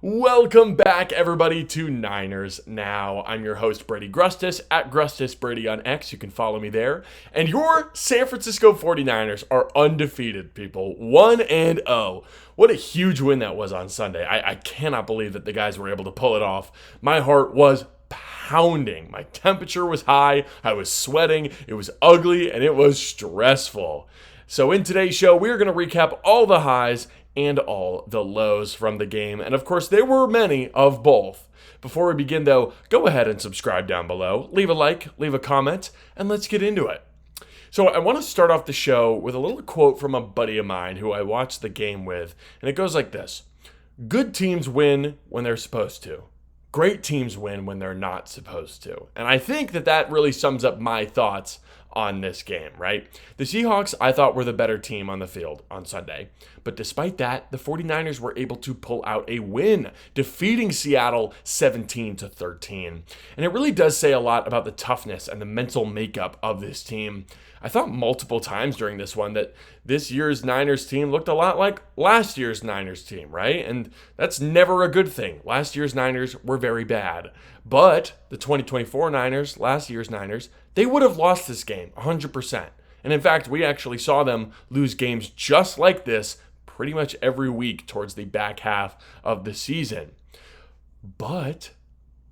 Welcome back, everybody, to Niners Now. I'm your host, Brady Grustas, at GrustasBrady on X. You can follow me there. And your San Francisco 49ers are undefeated, people. 1-0. What a huge win that was on Sunday. I cannot believe that the guys were able to pull it off. My heart was pounding. My temperature was high. I was sweating. It was ugly, and it was stressful. So in today's show, we're going to recap all the highs and all the lows from the game. And of course, there were many of both. Before we begin, though, go ahead and subscribe down below. Leave a like, leave a comment, and let's get into it. So I want to start off the show with a little quote from a buddy of mine who I watched the game with. And it goes like this: "Good teams win when they're supposed to. Great teams win when they're not supposed to." And I think that really sums up my thoughts on this game, right? The Seahawks, I thought, were the better team on the field on Sunday. But despite that, the 49ers were able to pull out a win, defeating Seattle 17-13. And it really does say a lot about the toughness and the mental makeup of this team. I thought multiple times during this one that this year's Niners team looked a lot like last year's Niners team, right? And that's never a good thing. Last year's Niners were very bad. But the 2024 Niners, last year's Niners, they would have lost this game 100%. And in fact, we actually saw them lose games just like this pretty much every week towards the back half of the season. But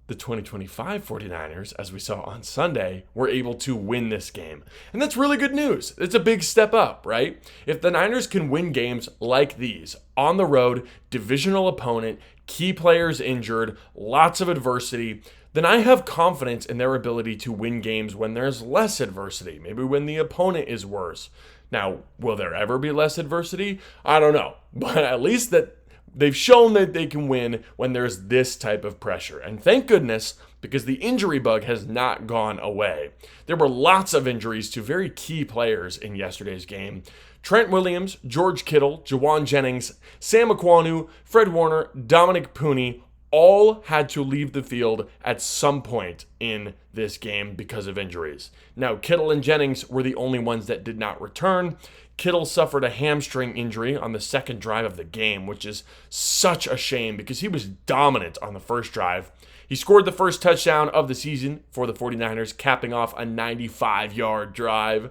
the 2025 49ers, as we saw on Sunday, were able to win this game. And that's really good news. It's a big step up, right? If the Niners can win games like these, on the road, divisional opponent, key players injured, lots of adversity, then I have confidence in their ability to win games when there's less adversity, maybe when the opponent is worse. Now, will there ever be less adversity? I don't know. But at least that they've shown that they can win when there's this type of pressure. And thank goodness, because the injury bug has not gone away. There were lots of injuries to very key players in yesterday's game. Trent Williams, George Kittle, Juwan Jennings, Sam Ekwonu, Fred Warner, Dominic Pooney all had to leave the field at some point in this game because of injuries. Now, Kittle and Jennings were the only ones that did not return. Kittle suffered a hamstring injury on the second drive of the game, which is such a shame because he was dominant on the first drive. He scored the first touchdown of the season for the 49ers, capping off a 95-yard drive.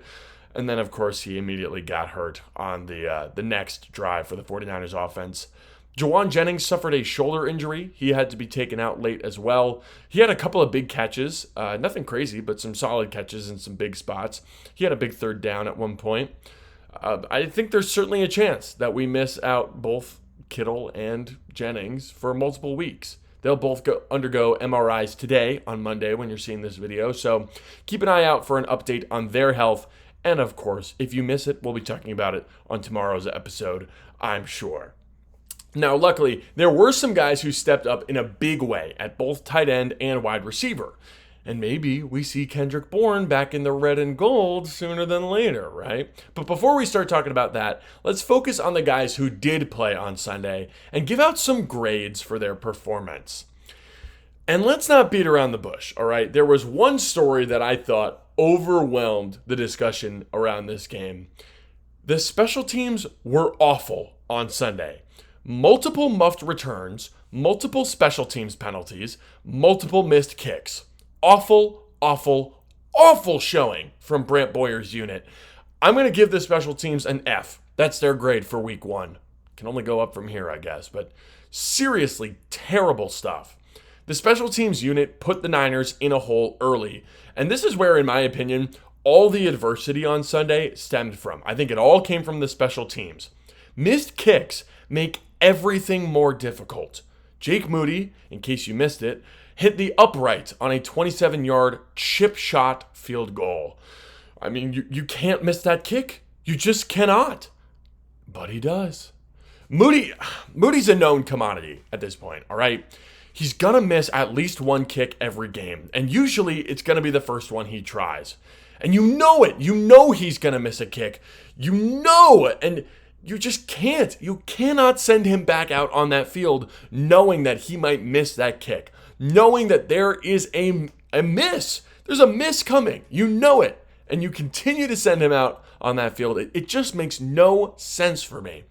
And then, of course, he immediately got hurt on the next drive for the 49ers offense. Juwan Jennings suffered a shoulder injury. He had to be taken out late as well. He had a couple of big catches. Nothing crazy, but some solid catches in some big spots. He had a big third down at one point. I think there's certainly a chance that we miss out both Kittle and Jennings for multiple weeks. They'll both undergo MRIs today on Monday when you're seeing this video. So keep an eye out for an update on their health. And of course, if you miss it, we'll be talking about it on tomorrow's episode, I'm sure. Now, luckily, there were some guys who stepped up in a big way at both tight end and wide receiver. And maybe we see Kendrick Bourne back in the red and gold sooner than later, right? But before we start talking about that, let's focus on the guys who did play on Sunday and give out some grades for their performance. And let's not beat around the bush, all right? There was one story that I thought overwhelmed the discussion around this game. The special teams were awful on Sunday. Multiple muffed returns, multiple special teams penalties, multiple missed kicks. Awful, awful, awful showing from Brant Boyer's unit. I'm going to give the special teams an F. That's their grade for week one. Can only go up from here, I guess, but seriously terrible stuff. The special teams unit put the Niners in a hole early, and this is where, in my opinion, all the adversity on Sunday stemmed from. I think it all came from the special teams. Missed kicks make everything more difficult. Jake Moody, in case you missed it, hit the upright on a 27-yard chip shot field goal. I mean, you can't miss that kick. You just cannot. But he does. Moody's a known commodity at this point, all right? He's going to miss at least one kick every game, and usually it's going to be the first one he tries. And you know it. You know he's going to miss a kick. You know, and you just can't. You cannot send him back out on that field knowing that he might miss that kick, knowing that there is a miss. There's a miss coming. You know it. And you continue to send him out on that field. It just makes no sense for me.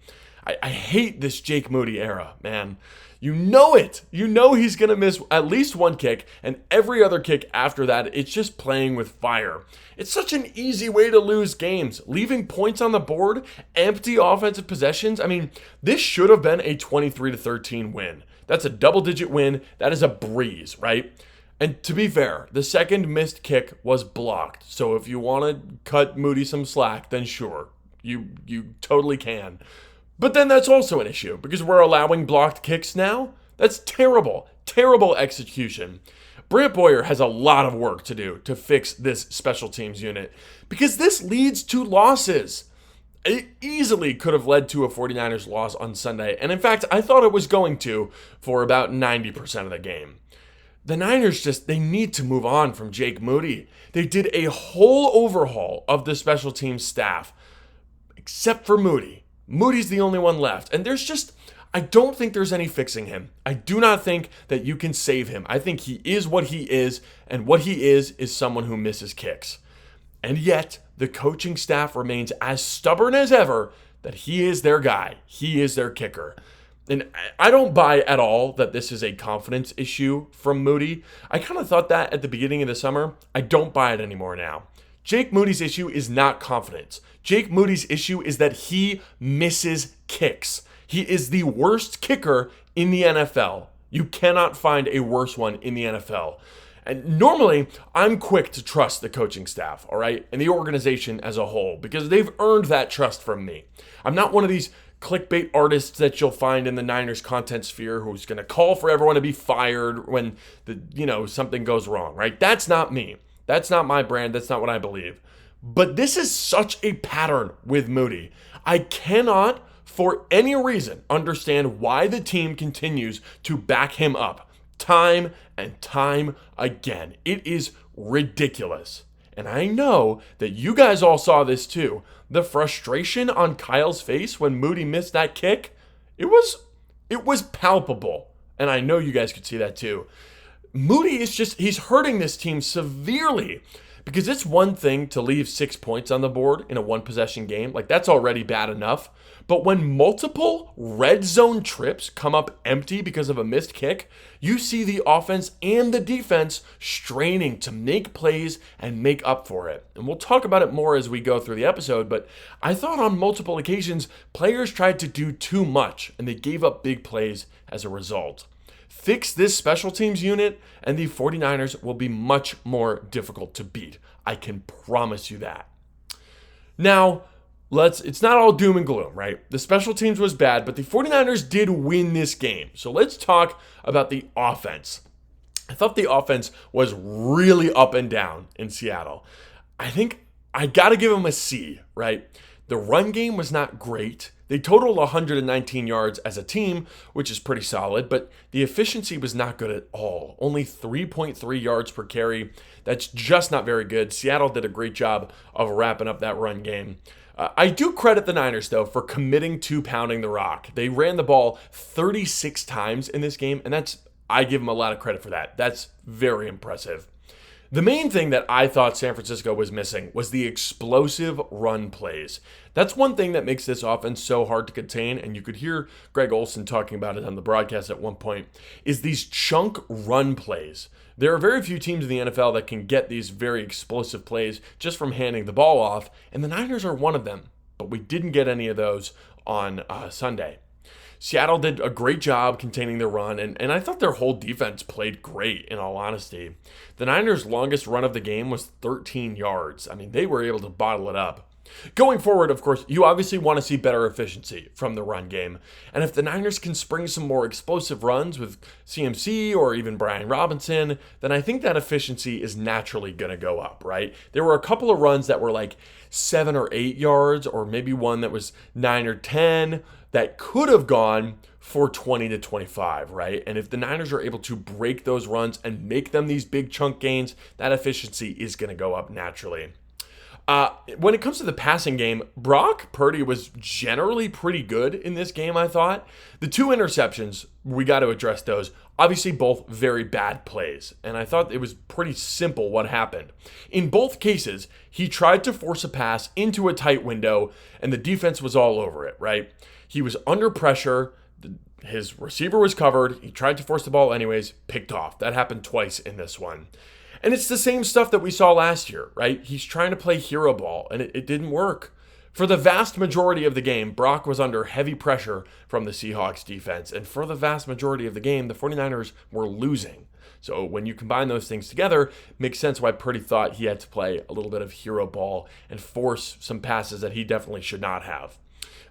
I hate this Jake Moody era, man. You know it. You know he's going to miss at least one kick, and every other kick after that, it's just playing with fire. It's such an easy way to lose games. Leaving points on the board, empty offensive possessions. I mean, this should have been a 23-13 win. That's a double-digit win. That is a breeze, right? And to be fair, the second missed kick was blocked. So if you want to cut Moody some slack, then sure, you totally can. But then that's also an issue because we're allowing blocked kicks now. That's terrible, terrible execution. Brant Boyer has a lot of work to do to fix this special teams unit because this leads to losses. It easily could have led to a 49ers loss on Sunday. And in fact, I thought it was going to for about 90% of the game. The Niners they need to move on from Jake Moody. They did a whole overhaul of the special teams staff, except for Moody. Moody's the only one left. And I don't think there's any fixing him. I do not think that you can save him. I think he is what he is, and what he is someone who misses kicks. And yet, the coaching staff remains as stubborn as ever that he is their guy. He is their kicker. And I don't buy at all that this is a confidence issue from Moody. I kind of thought that at the beginning of the summer. I don't buy it anymore now. Jake Moody's issue is not confidence. Jake Moody's issue is that he misses kicks. He is the worst kicker in the NFL. You cannot find a worse one in the NFL. And normally, I'm quick to trust the coaching staff, all right, and the organization as a whole, because they've earned that trust from me. I'm not one of these clickbait artists that you'll find in the Niners content sphere who's going to call for everyone to be fired when something goes wrong, right? That's not me. That's not my brand. That's not what I believe. But this is such a pattern with Moody. I cannot, for any reason, understand why the team continues to back him up time and time again. It is ridiculous. And I know that you guys all saw this too. The frustration on Kyle's face when Moody missed that kick, it was palpable. And I know you guys could see that too. Moody he's hurting this team severely because it's one thing to leave 6 points on the board in a one possession game. Like that's already bad enough. But when multiple red zone trips come up empty because of a missed kick, you see the offense and the defense straining to make plays and make up for it. And we'll talk about it more as we go through the episode, but I thought on multiple occasions, players tried to do too much and they gave up big plays as a result. Fix this special teams unit and the 49ers will be much more difficult to beat. I can promise you that. Now, it's not all doom and gloom, right? The special teams was bad, but the 49ers did win this game. So let's talk about the offense. I thought the offense was really up and down in Seattle. I think I got to give them a C, right? The run game was not great. They totaled 119 yards as a team, which is pretty solid, but the efficiency was not good at all. Only 3.3 yards per carry. That's just not very good. Seattle did a great job of wrapping up that run game. I do credit the Niners, though, for committing to pounding the rock. They ran the ball 36 times in this game, and I give them a lot of credit for that. That's very impressive. The main thing that I thought San Francisco was missing was the explosive run plays. That's one thing that makes this offense so hard to contain, and you could hear Greg Olsen talking about it on the broadcast at one point, is these chunk run plays. There are very few teams in the NFL that can get these very explosive plays just from handing the ball off, and the Niners are one of them, but we didn't get any of those on Sunday. Seattle did a great job containing their run, and I thought their whole defense played great, in all honesty. The Niners' longest run of the game was 13 yards. I mean, they were able to bottle it up. Going forward, of course, you obviously want to see better efficiency from the run game. And if the Niners can spring some more explosive runs with CMC or even Brian Robinson, then I think that efficiency is naturally going to go up, right? There were a couple of runs that were like 7 or 8 yards, or maybe one that was 9 or 10 that could have gone for 20 to 25, right? And if the Niners are able to break those runs and make them these big chunk gains, that efficiency is going to go up naturally. When it comes to the passing game, Brock Purdy was generally pretty good in this game, I thought. The 2 interceptions, we got to address those. Obviously, both very bad plays, and I thought it was pretty simple what happened. In both cases, he tried to force a pass into a tight window, and the defense was all over it, right? He was under pressure. his receiver was covered. He tried to force the ball anyways, picked off. That happened twice in this one. And it's the same stuff that we saw last year, right? He's trying to play hero ball, and it didn't work. For the vast majority of the game, Brock was under heavy pressure from the Seahawks defense. And for the vast majority of the game, the 49ers were losing. So when you combine those things together, it makes sense why Purdy thought he had to play a little bit of hero ball and force some passes that he definitely should not have.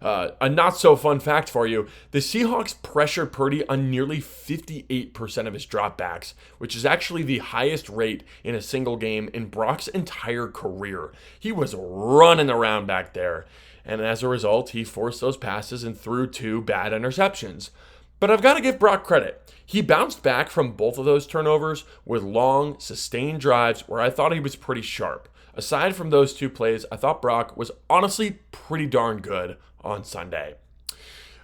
A not so fun fact for you, the Seahawks pressured Purdy on nearly 58% of his dropbacks, which is actually the highest rate in a single game in Brock's entire career. He was running around back there, and as a result, he forced those passes and threw 2 bad interceptions. But I've got to give Brock credit. He bounced back from both of those turnovers with long, sustained drives where I thought he was pretty sharp. Aside from those 2 plays, I thought Brock was honestly pretty darn good on Sunday.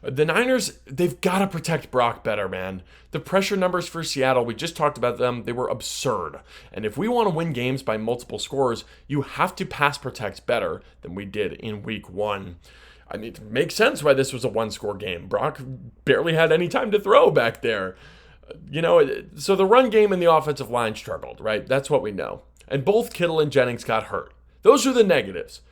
The Niners, they've got to protect Brock better, man. The pressure numbers for Seattle, we just talked about them, they were absurd. And if we want to win games by multiple scores, you have to pass protect better than we did in week 1. I mean, it makes sense why this was a 1-score game. Brock barely had any time to throw back there. So the run game and the offensive line struggled, right? That's what we know. And both Kittle and Jennings got hurt. Those are the negatives.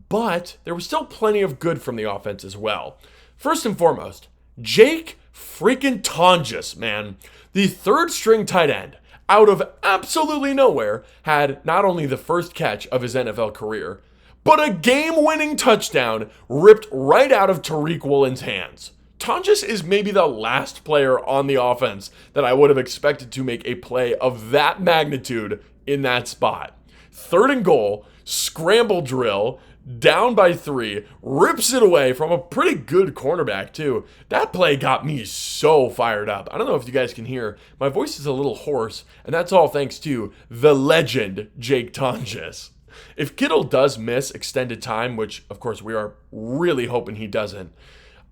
But there was still plenty of good from the offense as well. First and foremost, Jake freaking Tonjes, man. The 3rd-string tight end, out of absolutely nowhere, had not only the first catch of his NFL career, but a game-winning touchdown ripped right out of Tariq Woolen's hands. Tonjes is maybe the last player on the offense that I would have expected to make a play of that magnitude in that spot. 3rd and goal, scramble drill, down by 3, rips it away from a pretty good cornerback too. That play got me so fired up. I don't know if you guys can hear, my voice is a little hoarse, and that's all thanks to the legend, Jake Tonjes. If Kittle does miss extended time, which of course we are really hoping he doesn't,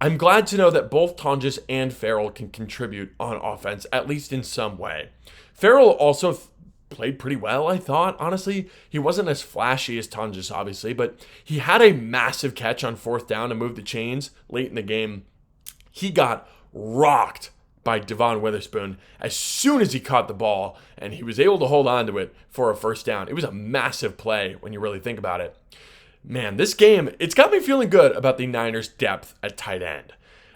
I'm glad to know that both Tonjes and Farrell can contribute on offense, at least in some way. Farrell also played pretty well, I thought. Honestly, he wasn't as flashy as Tonjes, obviously, but he had a massive catch on 4th down to move the chains late in the game. He got rocked by Devon Witherspoon as soon as he caught the ball, and he was able to hold on to it for a 1st down. It was a massive play when you really think about it. Man, this game, it's got me feeling good about the Niners' depth at tight end.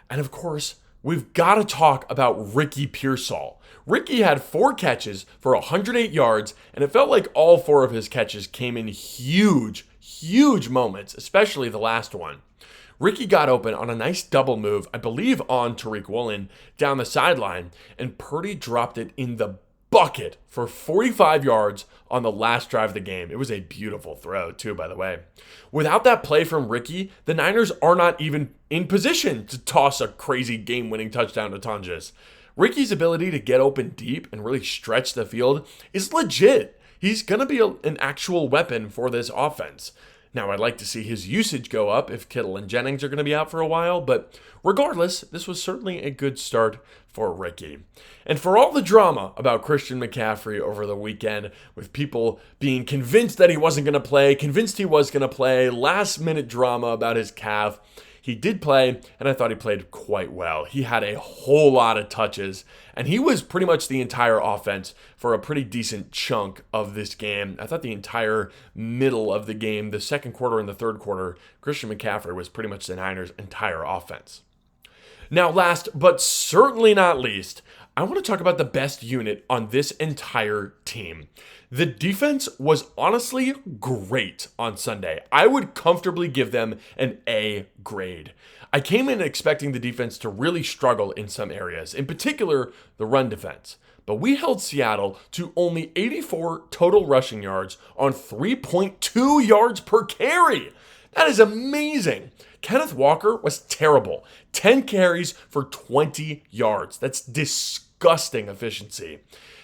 And of course, we've got to talk about Ricky Pearsall. Ricky had 4 catches for 108 yards, and it felt like all 4 of his catches came in huge moments, especially the last one. Ricky got open on a nice double move, I believe on Tariq Woolen, down the sideline, and Purdy dropped it in the bucket for 45 yards on the last drive of the game. It was a beautiful throw, too, by the way. Without that play from Ricky, the Niners are not even in position to toss a crazy game-winning touchdown to Tonjes. Ricky's ability to get open deep and really stretch the field is legit. He's going to be an actual weapon for this offense. Now, I'd like to see his usage go up if Kittle and Jennings are going to be out for a while, but regardless, this was certainly a good start for Ricky. And for all the drama about Christian McCaffrey over the weekend, with people being convinced that he wasn't going to play, convinced he was going to play, last-minute drama about his calf, he did play, and I thought he played quite well. He had a whole lot of touches, and he was pretty much the entire offense for a pretty decent chunk of this game. I thought the entire middle of the game, the second quarter and the third quarter, Christian McCaffrey was pretty much the Niners' entire offense. Now, last but certainly not least, I want to talk about the best unit on this entire team. The defense was honestly great on Sunday. I would comfortably give them an A grade. I came in expecting the defense to really struggle in some areas, in particular the run defense. But we held Seattle to only 84 total rushing yards on 3.2 yards per carry. That is amazing. Kenneth Walker was terrible. 10 carries for 20 yards. That's disgusting efficiency.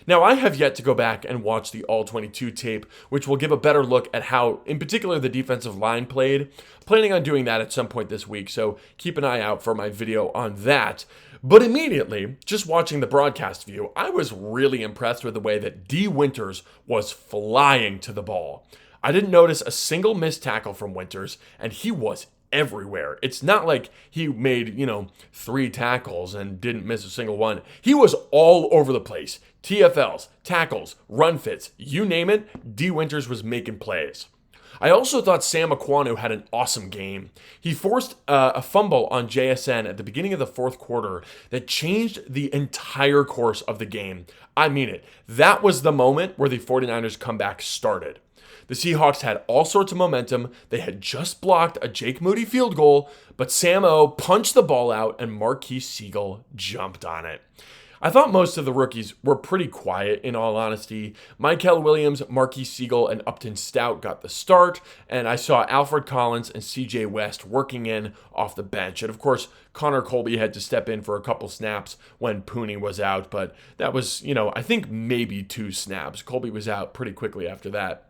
Now, I have yet to go back and watch the All-22 tape, which will give a better look at how, in particular, the defensive line played. Planning on doing that at some point this week, so keep an eye out for my video on that. But immediately, just watching the broadcast view, I was really impressed with the way that D. Winters was flying to the ball. I didn't notice a single missed tackle from Winters, and he was everywhere. It's not like he made, 3 tackles and didn't miss a single one. He was all over the place. TFLs, tackles, run fits, you name it, D. Winters was making plays. I also thought Sam Aquanu had an awesome game. He forced a fumble on JSN at the beginning of the fourth quarter that changed the entire course of the game. I mean it. That was the moment where the 49ers comeback started. The Seahawks had all sorts of momentum. They had just blocked a Jake Moody field goal, but Sam O punched the ball out and Marquise Siegel jumped on it. I thought most of the rookies were pretty quiet, in all honesty. Michael Williams, Marquise Siegel, and Upton Stout got the start, and I saw Alfred Collins and CJ West working in off the bench. And of course, Connor Colby had to step in for a couple snaps when Pooney was out, but that was, I think maybe 2 snaps. Colby was out pretty quickly after that.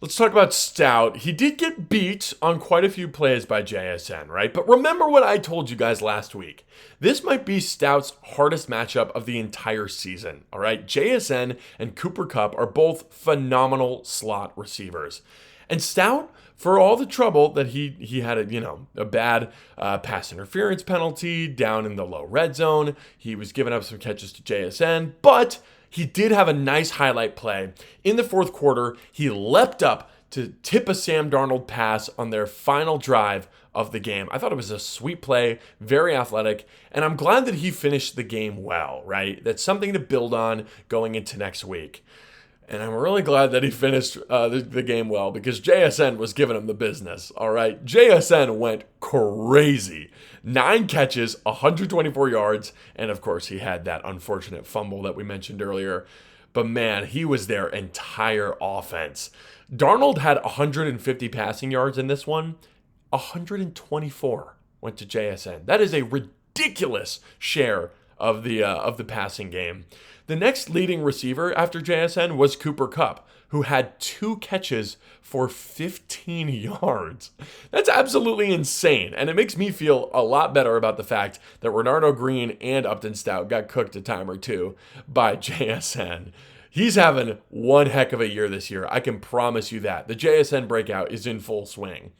Let's talk about Stout. He did get beat on quite a few plays by JSN, right? But remember what I told you guys last week. This might be Stout's hardest matchup of the entire season, all right? JSN and Cooper Kupp are both phenomenal slot receivers. And Stout, for all the trouble that he had a bad pass interference penalty down in the low red zone, he was giving up some catches to JSN, but he did have a nice highlight play. In the fourth quarter, he leapt up to tip a Sam Darnold pass on their final drive of the game. I thought it was a sweet play, very athletic, and I'm glad that he finished the game well, right? That's something to build on going into next week. And I'm really glad that he finished the game well because JSN was giving him the business, all right? JSN went crazy. 9 catches, 124 yards, and of course he had that unfortunate fumble that we mentioned earlier. But man, he was their entire offense. Darnold had 150 passing yards in this one. 124 went to JSN. That is a ridiculous share of the passing game. The next leading receiver after JSN was Cooper Kupp, who had 2 catches for 15 yards. That's absolutely insane, and it makes me feel a lot better about the fact that Renardo Green and Upton Stout got cooked a time or two by JSN. He's having one heck of a year this year, I can promise you that. The JSN breakout is in full swing.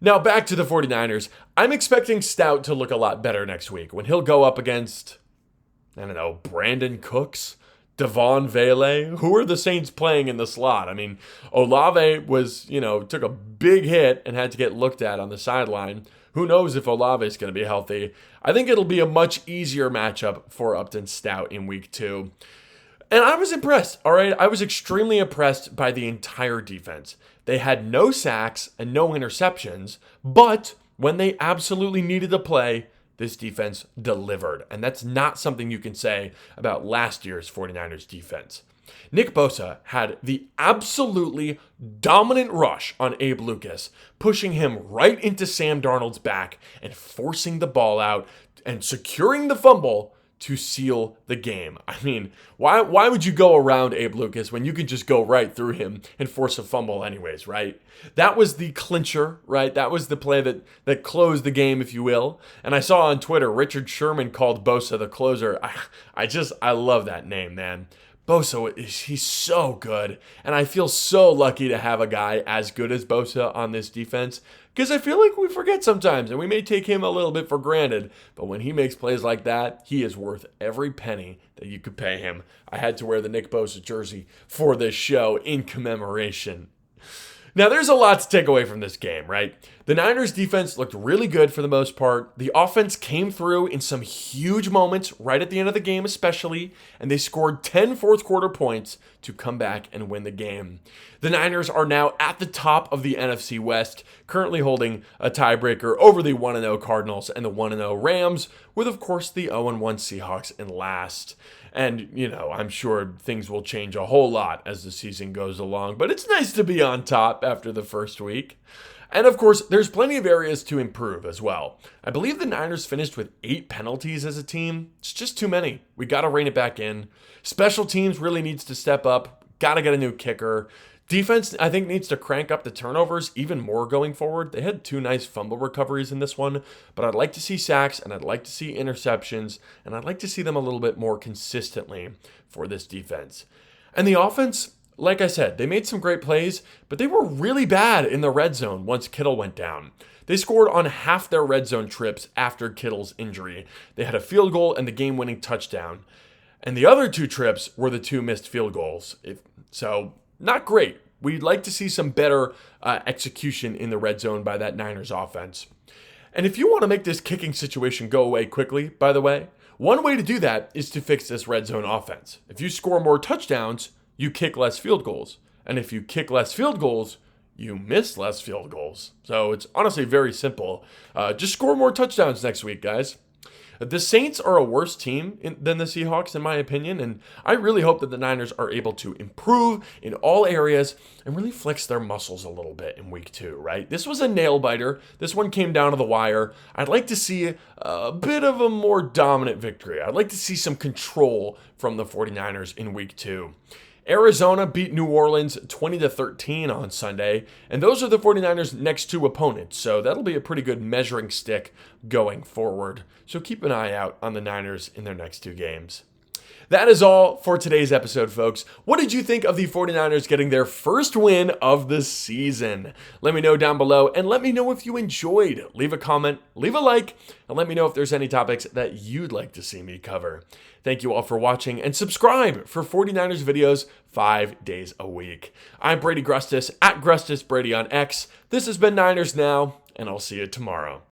Now back to the 49ers. I'm expecting Stout to look a lot better next week when he'll go up against, Brandon Cooks, Devon Vele. Who are the Saints playing in the slot? I mean, Olave was, took a big hit and had to get looked at on the sideline. Who knows if Olave is going to be healthy? I think it'll be a much easier matchup for Upton Stout in week 2. And I was impressed, all right? I was extremely impressed by the entire defense. They had no sacks and no interceptions, but when they absolutely needed to play, this defense delivered. And that's not something you can say about last year's 49ers defense. Nick Bosa had the absolutely dominant rush on Abe Lucas, pushing him right into Sam Darnold's back and forcing the ball out and securing the fumble to seal the game. I mean, why would you go around Abe Lucas when you can just go right through him and force a fumble anyways, right? That was the clincher, right? That was the play that closed the game, if you will. And I saw on Twitter, Richard Sherman called Bosa the closer. I love that name, man. Bosa, he's so good. And I feel so lucky to have a guy as good as Bosa on this defense because I feel like we forget sometimes and we may take him a little bit for granted. But when he makes plays like that, he is worth every penny that you could pay him. I had to wear the Nick Bosa jersey for this show in commemoration. Now, there's a lot to take away from this game, right? The Niners defense looked really good for the most part. The offense came through in some huge moments right at the end of the game especially, and they scored 10 fourth quarter points to come back and win the game. The Niners are now at the top of the NFC West, currently holding a tiebreaker over the 1-0 Cardinals and the 1-0 Rams, with of course the 0-1 Seahawks in last. And, I'm sure things will change a whole lot as the season goes along, but it's nice to be on top after the first week. And of course, there's plenty of areas to improve as well. I believe the Niners finished with 8 penalties as a team. It's just too many. We got to rein it back in. Special teams really needs to step up. Got to get a new kicker. Defense, I think, needs to crank up the turnovers even more going forward. They had 2 nice fumble recoveries in this one, but I'd like to see sacks and I'd like to see interceptions, and I'd like to see them a little bit more consistently for this defense. And the offense, like I said, they made some great plays, but they were really bad in the red zone once Kittle went down. They scored on half their red zone trips after Kittle's injury. They had a field goal and the game-winning touchdown. And the other 2 trips were the 2 missed field goals. So, not great. We'd like to see some better execution in the red zone by that Niners offense. And if you want to make this kicking situation go away quickly, by the way, one way to do that is to fix this red zone offense. If you score more touchdowns, you kick less field goals. And if you kick less field goals, you miss less field goals. So it's honestly very simple. Just score more touchdowns next week, guys. The Saints are a worse team than the Seahawks, in my opinion, and I really hope that the Niners are able to improve in all areas and really flex their muscles a little bit in week 2, right? This was a nail-biter. This one came down to the wire. I'd like to see a bit of a more dominant victory. I'd like to see some control from the 49ers in week 2. Arizona beat New Orleans 20-13 on Sunday, and those are the 49ers' next 2 opponents, so that'll be a pretty good measuring stick going forward. So keep an eye out on the Niners in their next 2 games. That is all for today's episode, folks. What did you think of the 49ers getting their first win of the season? Let me know down below, and let me know if you enjoyed. Leave a comment, leave a like, and let me know if there's any topics that you'd like to see me cover. Thank you all for watching, and subscribe for 49ers videos 5 days a week. I'm Brady Grustas, at Grustas Brady on X. This has been Niners Now, and I'll see you tomorrow.